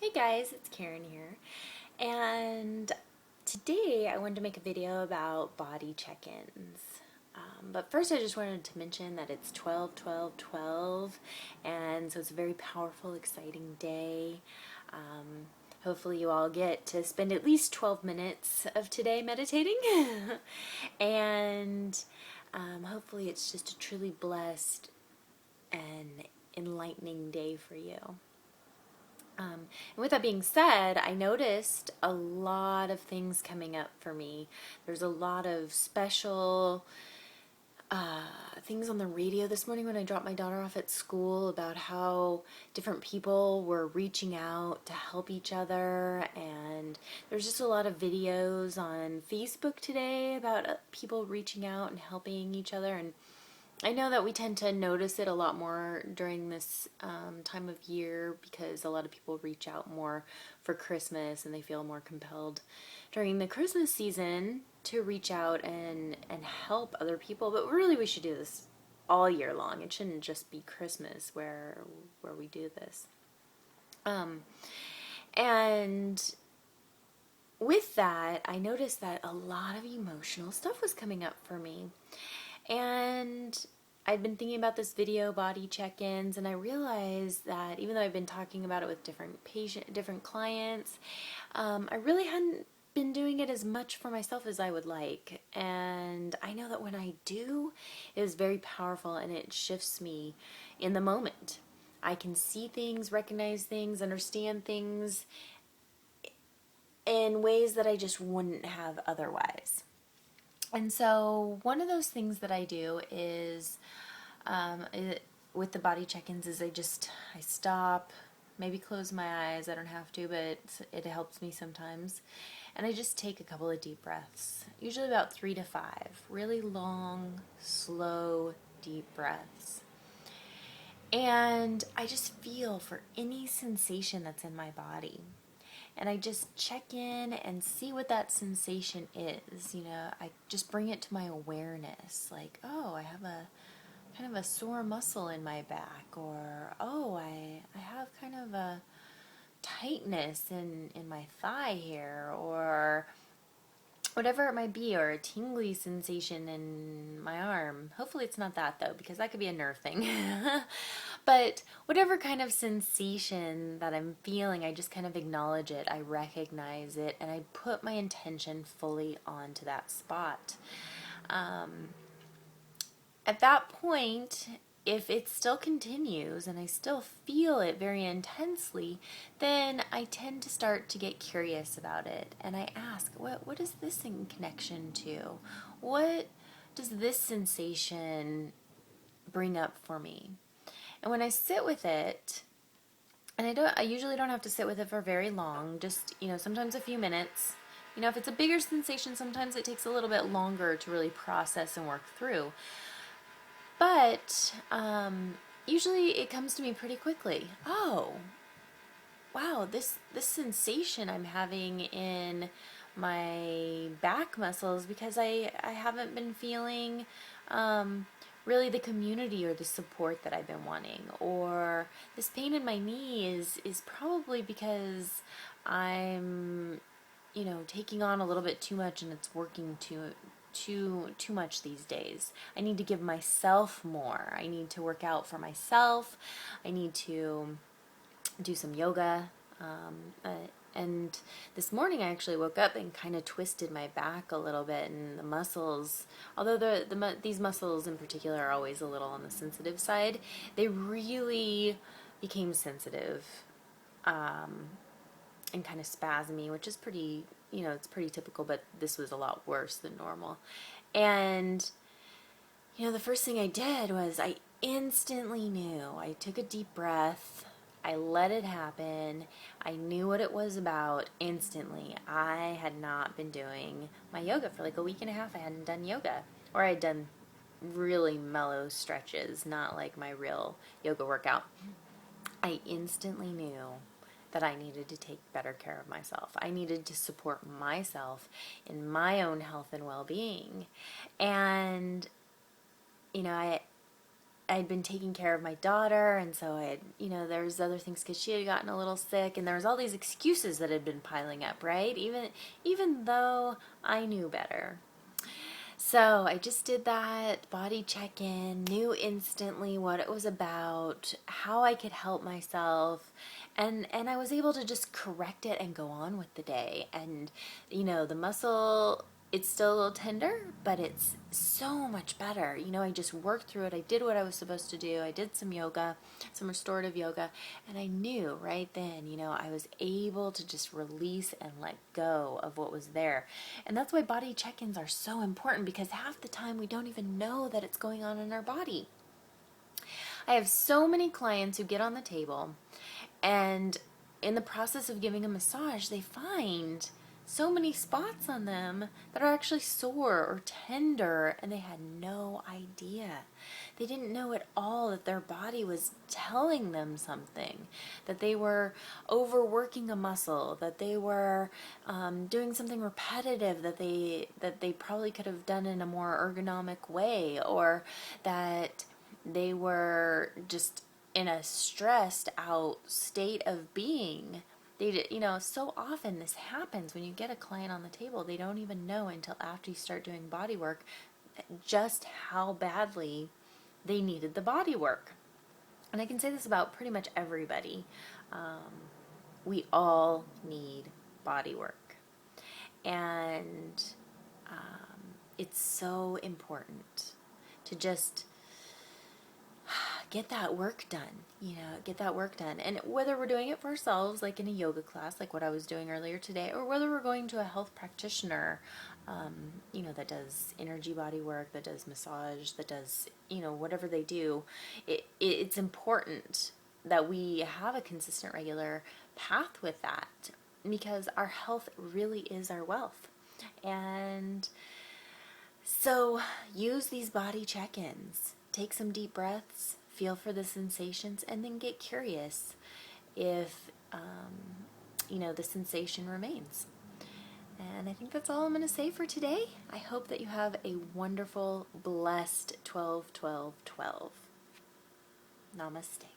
Hey guys, it's Karen here, and today I wanted to make a video about body check-ins. But first I just wanted to mention that it's 12/12/12, and so it's a very powerful, exciting day. Hopefully you all get to spend at least 12 minutes of today meditating, and hopefully it's just a truly blessed and enlightening day for you. And with that being said, I noticed a lot of things coming up for me. There's a lot of special things on the radio this morning when I dropped my daughter off at school about how different people were reaching out to help each other. And there's just a lot of videos on Facebook today about people reaching out and helping each other. And I know that we tend to notice it a lot more during this time of year because a lot of people reach out more for Christmas and they feel more compelled during the Christmas season to reach out and help other people. But really we should do this all year long. It shouldn't just be Christmas where we do this. And with that, I noticed that a lot of emotional stuff was coming up for me. And I'd been thinking about this video body check-ins, and I realized that even though I've been talking about it with different clients, I really hadn't been doing it as much for myself as I would like. And I know that when I do, it is very powerful and it shifts me in the moment. I can see things, recognize things, understand things in ways that I just wouldn't have otherwise. And so one of those things that I do is with the body check-ins is I stop, maybe close my eyes. I don't have to, but it helps me sometimes. And I just take a couple of deep breaths, usually about 3 to 5, really long, slow, deep breaths. And I just feel for any sensation that's in my body. And I just check in and see what that sensation is. I just bring it to my awareness. Like, oh, I have a kind of a sore muscle in my back, or oh, I have kind of a tightness in my thigh here, or whatever it might be, or a tingly sensation in my arm. Hopefully it's not that though, because that could be a nerve thing. But whatever kind of sensation that I'm feeling, I just kind of acknowledge it, I recognize it, and I put my intention fully onto that spot. At that point, if it still continues and I still feel it very intensely, then I tend to start to get curious about it. And I ask, what is this in connection to? What does this sensation bring up for me? And when I sit with it, and I usually don't have to sit with it for very long, just, sometimes a few minutes. If it's a bigger sensation, sometimes it takes a little bit longer to really process and work through. But usually it comes to me pretty quickly. Oh, wow, this sensation I'm having in my back muscles because I haven't been feeling really the community or the support that I've been wanting. Or this pain in my knee is probably because I'm taking on a little bit too much and it's working too much these days. I need to give myself more. I need to work out for myself. I need to do some yoga. And this morning I actually woke up and kind of twisted my back a little bit, and the muscles, although these muscles in particular are always a little on the sensitive side, they really became sensitive and kind of spasmy, which is pretty, it's pretty typical, but this was a lot worse than normal. And, the first thing I did was I instantly knew. I took a deep breath. I let it happen. I knew what it was about instantly. I had not been doing my yoga for like a week and a half. I hadn't done yoga. Or I'd done really mellow stretches, not like my real yoga workout. I instantly knew that I needed to take better care of myself. I needed to support myself in my own health and well-being. And, I'd been taking care of my daughter, and so I had, there was other things because she had gotten a little sick, and there was all these excuses that had been piling up, right? Even though I knew better. So I just did that body check-in, knew instantly what it was about, how I could help myself, and I was able to just correct it and go on with the day. And the muscle, it's still a little tender, but it's so much better. I just worked through it. I did what I was supposed to do. I did some yoga, some restorative yoga, and I knew right then, I was able to just release and let go of what was there. And that's why body check-ins are so important, because half the time we don't even know that it's going on in our body. I have so many clients who get on the table, and in the process of giving a massage, they find so many spots on them that are actually sore or tender, and they had no idea. They didn't know at all that their body was telling them something, that they were overworking a muscle, that they were doing something repetitive that they probably could have done in a more ergonomic way, or that they were just in a stressed out state of being. So often this happens when you get a client on the table. They don't even know until after you start doing body work just how badly they needed the body work. And I can say this about pretty much everybody. We all need body work. And it's so important to just get that work done, get that work done. And whether we're doing it for ourselves, like in a yoga class, like what I was doing earlier today, or whether we're going to a health practitioner, that does energy body work, that does massage, that does, whatever they do, it's important that we have a consistent, regular path with that, because our health really is our wealth. And so use these body check-ins. Take some deep breaths, feel for the sensations, and then get curious if, the sensation remains. And I think that's all I'm going to say for today. I hope that you have a wonderful, blessed 12-12-12. Namaste.